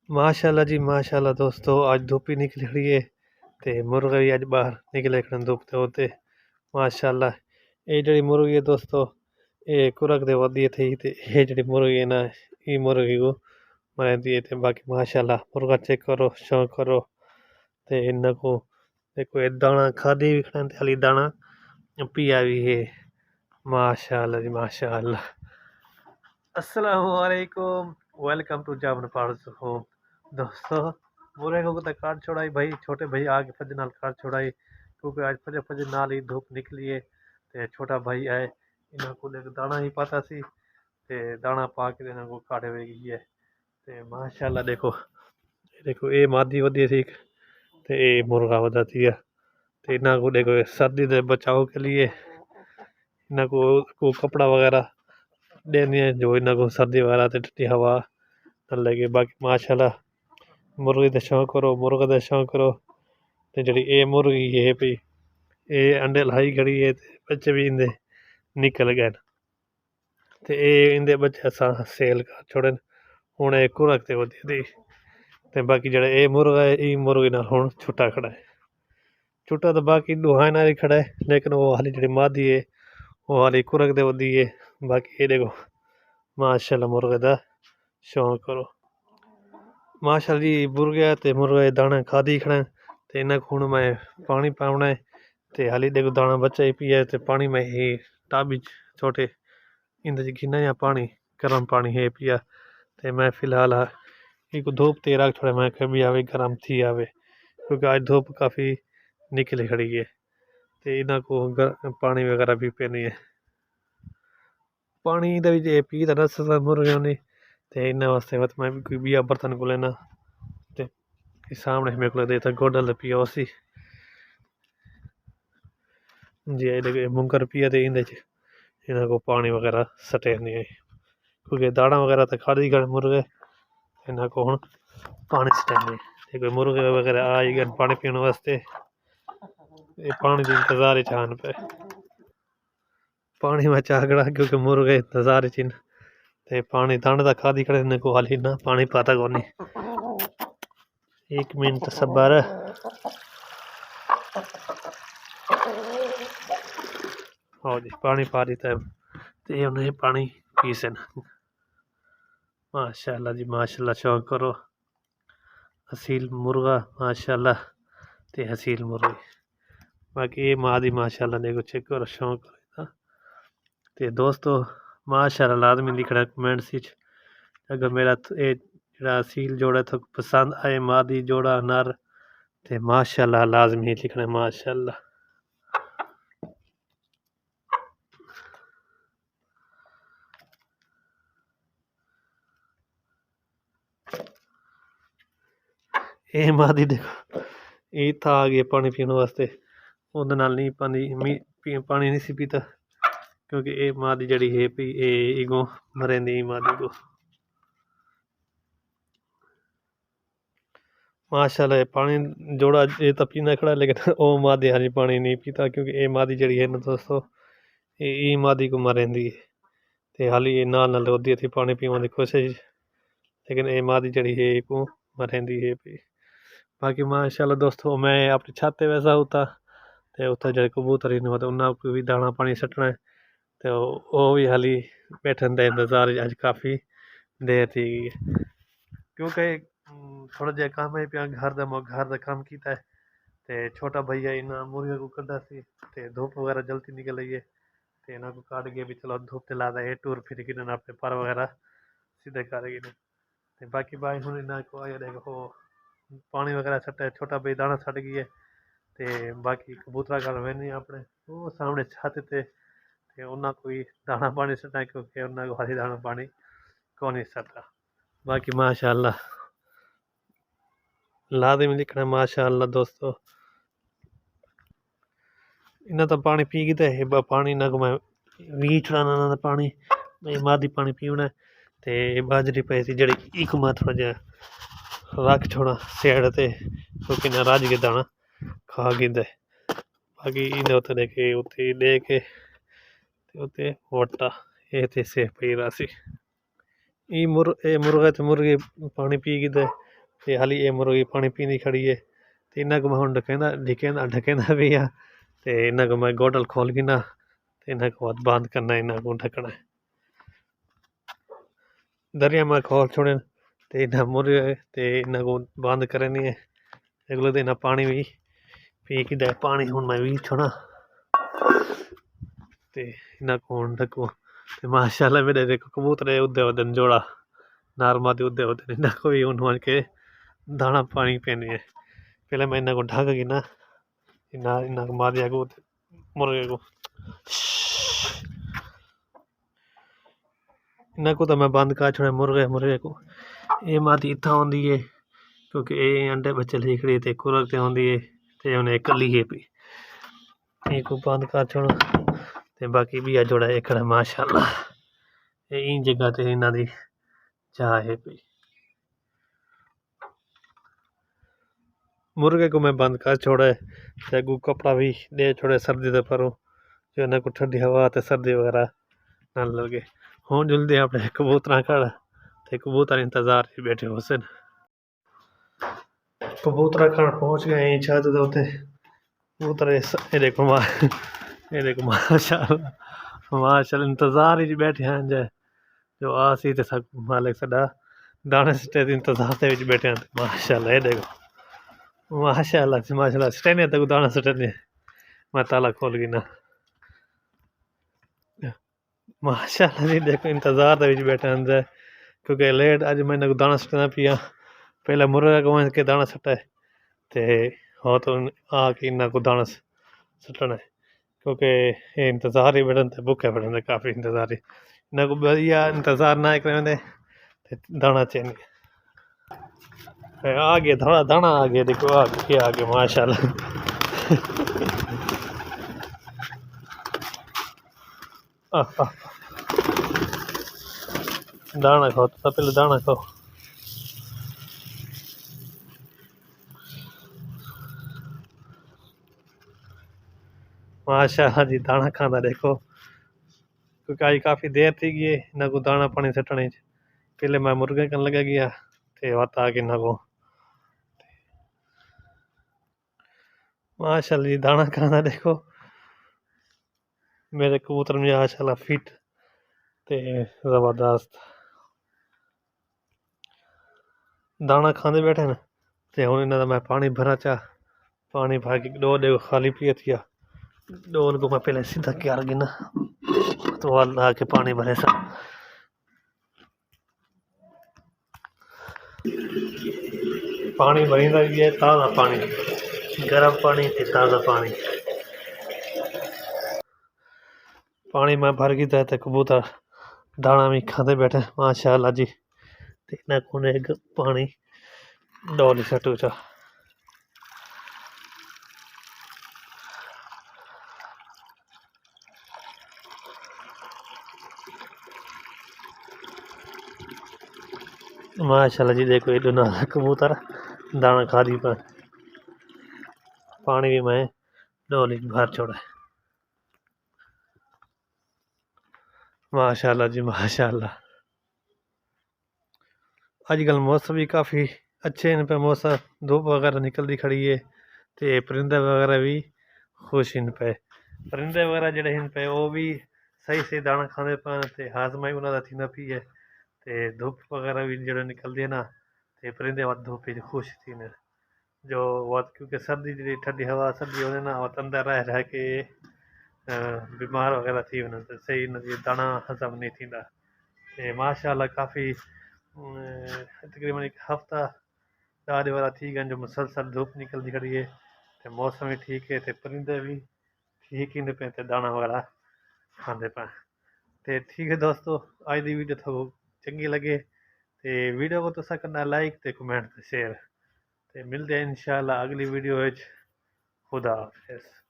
माशाल्लाह जी माशाल्लाह दोस्तों, आज धूप ही निकली खड़ी है। ते मुर्गा भी आज बाहर निकले खड़े धूप ते होते। माशाल्लाह ये जड़ी मुर्गी है दोस्तों, ये कुरक दे वदी थी ते ये जड़ी मुर्गी है ना, ये मुर्गी को मार दिए थे। बाकी माशाल्लाह मुर्गा चेक करो, शौक करो ते इन्ना को देखो, ये दाना खादी भी खड़े हाली दाना पिया भी है। माशाल्लाह जी माशाल्लाह। अस्सलाम वालेकुम, वेलकम टू जामन पार्स होम। दोस्तों बुरे को तो काट छोड़ाई भाई, छोटे भाई आगे फज नाल काट छोड़ाई क्योंकि आज फजे फजे नाल ही धूप निकली है। ते छोटा भाई आए, इन्हों को देख दाना ही पता सी ते दाना पा के इन्हों को काटे हुए गई है। ते माशाल्लाह देखो, देखो ये मादी वधी थी ते ये मुर्गा वधाती है। ते इन्हों को देखो सर्दी से बचाव के लिए इन्हों को कपड़ा वगैरह देनी है जो इन्हों को सर्दी वगैरह ते ठंडी हवा न लगे। बाकी माशाल्लाह मुर्गी का शौक करो, मुर्गा का शौक करो। ते जड़ी ये मुर्गी है भाई, ये अंडे लाई खड़ी है ते बच्चे भी इंदे निकल गए न। ते ये इंदे बच्चे असां सेल कर छोड़े हुण ये कुरक ते वधी दी। ते बाकी जेड़ा ये मुर्गा है, ये मुर्गी नाल हुण छुट्टा खड़ा है। छुट्टा तो बाकी दुहाई नाल ही खड़ा है, लेकिन वो हाली जड़ी मादी है वो हाली कुरक ते वधी है। बाकी ये देखो माशाल्लाह मुर्गे दा शौक करो। माशाल्लाह जी मुर्गा ते मुर्गा दाना खादी खड़ा ते इन्हें खूण में पानी पावना है। ते हाली देखो दाना बच्चा ही पिया ते पानी में ही टाबी छोटे इंदे गिना या पानी गर्म पानी है पिया। ते मैं फिलहाल एक धूप ते रख छोड़ा, मैं कभी आवे गर्म थी आवे क्योंकि आज धूप काफ़ी निकली खड़ी है। ते इन्हें को पानी वगैरह भी पीनी है। पानी दे जे पी तो दस मुर्गे ने ते इन्हें वास्ते मत मैं भी कोई बिया बर्तन को लेना ते सामने मेरे को देता गोडल पिया उसी जी। देखो मुंकर पिया ते इंदे इन्हें को पानी वगैरह सटे नहीं है क्योंकि दाना वगैरह तो खाली गए मुर्गे। इन्हें को हुण पानी सटे कोई मुर्गे वगैरह आई गए पानी पीने वास्ते, ये पानी के इंतजार ही चाहन पे पानी में चागड़ा क्योंकि मुर्गे इंतजार चिन ते पानी दाने दा खादी खड़े ने को हाली ना पानी पाता कोनी। एक मिनट सबर। हाँ जी पानी पा दी ते उन्हें पानी पी सन। माशाल्लाह जी माशाल्लाह, शौक करो हसील मुर्गा माशाल्लाह ते हसील मुर्गी। बाकी ये माँ दी माशाल्लाह देखो चेक करो, शौक करो। ते दोस्तों माशाल्लाह लाजमी लिखना कमेंट्स विच अगर मेरा ये जेड़ा हसील जोड़ा तो पसंद आए, माँ दी जोड़ा नर ते माशाल्लाह लाजमी लिखना माशाल्लाह। ये माँ दी देखो ये था आ गया पानी पीने वास्ते, उहदे नाल नहीं पानी नहीं सी पीता क्योंकि ये माँ दी जड़ी है पी ये इगो मरेंदी माँ दी को। माशाल्लाह ये पानी जोड़ा ये तो पीना खड़ा लेकिन वो माँ दी हाली पानी नहीं पीता क्योंकि ये माँ दी जड़ी है ना दोस्तों, ये माँ दी को मरेंदी है। ते हाली ये नाल नाल ओदी थी पानी पीने की कोशिश, लेकिन ये माँ दी जड़ी है को मरेंदी है पी। बाकी माशाल्लाह दोस्तों मैं अपनी छत पे वैसा होता ते उत्थे जेह्ड़े कबूतर इन होते उन्हें को भी दाना पानी सट्टना है। ते वो भी हाली बैठन दे इंतजार अज काफ़ी देर थी गई है क्योंकि थोड़ा जहा काम है पिया घर का काम किया है। ते छोटा भैया इन्हें मुर्गे को कड्ढा सी ते धूप वगैरह जल्दी निकल आई है। ते इन्हों को काट के भी चलो धूप ते लादा है टूर फिर के अपने पर वगैरह सीधे करेगी ने। ते बाकी भाई हूँ इन्हें को आया देखो पानी वगैरह सट्टा छोटा भाई दाना सट गई है। ते बाकी कबूतरा गल मैंने अपने वो सामने छत ते उन्हें कोई दाना पानी सट्टा क्योंकि उन्हें को हरी दाना पानी को नहीं सट्टा। बाकी माशाल्लाह लाजमी लिखना माशाल्लाह दोस्तों। इन्हें तो पानी पी गई है पानी इन्हें को मैं भी छुड़ाना पानी मादी पानी पीना ते बाजरी पई थी जड़ी एक मैं थोड़ा जहा रख छोड़ा सेड़ ते क्योंकि ना रज के दाना खा गिंदे। बाकी इन्हें उत्थे देखे उत्थे दे के उत्थे वट्टा ये ते सेफ पई रहा सी। मुर्गा ते मुर्गी पानी पी गई ते हाली ये मुर्गी पानी पींदी खड़ी है। ते इन्ना को मैं हुण ढकेंदा भी हाँ। ते इन्ना को मैं गोडल खोल गिना ते इन्ना को बाद बंद करना, इन्ना को ढकना है। दरिया में खोल छोड़े ते इन्ना मुर्गे ते इन्ना को बंद करनी है। अगले दिन पानी भी पी कि पानी हुण मैं भी छोड़ा ते इन्ना को हुण ढको। ते माशाल्लाह मेरे देखो कबूतर उड़े वदन जोड़ा नार्मा दे उड़े वदन, इन्ना को भी हुण वन के दाना पानी पीने है। पहले मैं इन्ना को ढक गिना, इन्ना इन्ना को मार दिया को मुर्गे को। इन्ना को तो मैं बंद कर छोड़ा मुर्गे को। ये माती इत्था होंदी है क्योंकि ये अंडे बच्चे लेई खड़ी ते कुरक ते होंदी है ते उन्हें कली है पी ये को बंद कर छोड़ा। ते बाकी भी आ जोड़ा एक माशाल्लाह ये इन जगह ते इन्ना दी चाह है पी। मुर्गे को मैं बंद कर छोड़ा है ते को कपड़ा भी दे छोड़े सर्दी दे परो जो इन्हें को ठंडी हवा ते सर्दी वगैरह ना लगे। हुण जुलदे अपने कबूतर खड़ ते कबूतर इंतजार ही बैठे हो सन। कबूतर खड़ पहुंच गए छत दे उत्ते। कबूतर ये देखो माशाल्लाह इंतजार ही बैठे हैं जो आसी ते सब मालिक सदा दाने सटे इंतजार ते विच बैठे हैं। माशाल्लाह ये देखो माशाल्लाह स्टेने तक दाना सटने मैं ताला खोल गिना। माशाल्लाह जी देखो इंतजार दे विच बैठे हैं क्योंकि लेट अज मैं इन्हें दाना सटना पिया। पहले मुर्गा को के दाना सटा है ते हो तो आके इन्ना को दाना सटना है क्योंकि ये इंतजार ही बैठे थे भुखे बैठे काफ़ी इंतजार ही इन्ना को बढ़िया इंतजार ना करें दाना चाहिए। आ गया थोड़ा दाना आ गया देखो आ गया माशाल्लाह। दाना खाओ तो पहले दाना खाओ। माशाल्लाह जी दाना खाना देखो क्योंकि आज काफ़ी देर थी गई इन्ना को दाना पानी सटने पहले मैं मुर्गे कन लगा गया ते वत आ गया इन्ना को। माशाल्लाह जी दाना खाना देखो मेरे कबूतर माशाल्लाह फिट ते जबरदस्त दाना खाते बैठे न। ते हुण इन्हां दा मैं पानी भरा चा पानी भर के दो देखो खाली पिया थिया दो उनको मैं पहले सीधा क्यार गिना तो आके पानी भरे सा। पानी भरींदा भी है ताज़ा पानी गर्म पानी ते ताज़ा पानी पानी मैं भर गया ते कबूतर दाना भी खाते बैठे माशाल्लाह जी। ते इन्ना कोने पानी डोली सटू चा। माशाल्लाह जी देखो ये दोनों कबूतर दाना खा दी पर पानी भी मैं डोली भर छोड़ा। माशाल्लाह जी माशाल्लाह अजकल मौसम भी काफ़ी अच्छे इन पे मौसम धूप वगैरह निकलती खड़ी है ते परिंदे वगैरह भी खुश इन पे परिंदे वगैरह जड़े इन पे वो भी सही दाना खाने पान ते हाजमा ही उन्होंने थी पी है ते धूप वगैरह भी जो निकलती है ना ते परिंदे वत धूप खुश थी ने जो वत क्योंकि सर्दी जी ठंडी हवा सर्दी होने ना वत अंदर रह के बीमार वगैरह थी वञनि त सही इनजी दाना हज़म नहीं थींदा। ते माशाल्लाह काफ़ी तकरीबन एक हफ़्ता 10 वारा थी गए जो मुसलसल धूप निकलती खड़ी है ते मौसम भी ठीक है ते परिंदे भी ठीक ही पे ते दाना वगैरह खाते पे। ते ठीक है दोस्तों अज की वीडियो थोड़ी चंगी लगे ते वीडियो को तुसा करना लाइक ते कमेंट ते शेयर ते मिलते हैं इंशाल्लाह अगली वीडियो खुदा हाफिज़।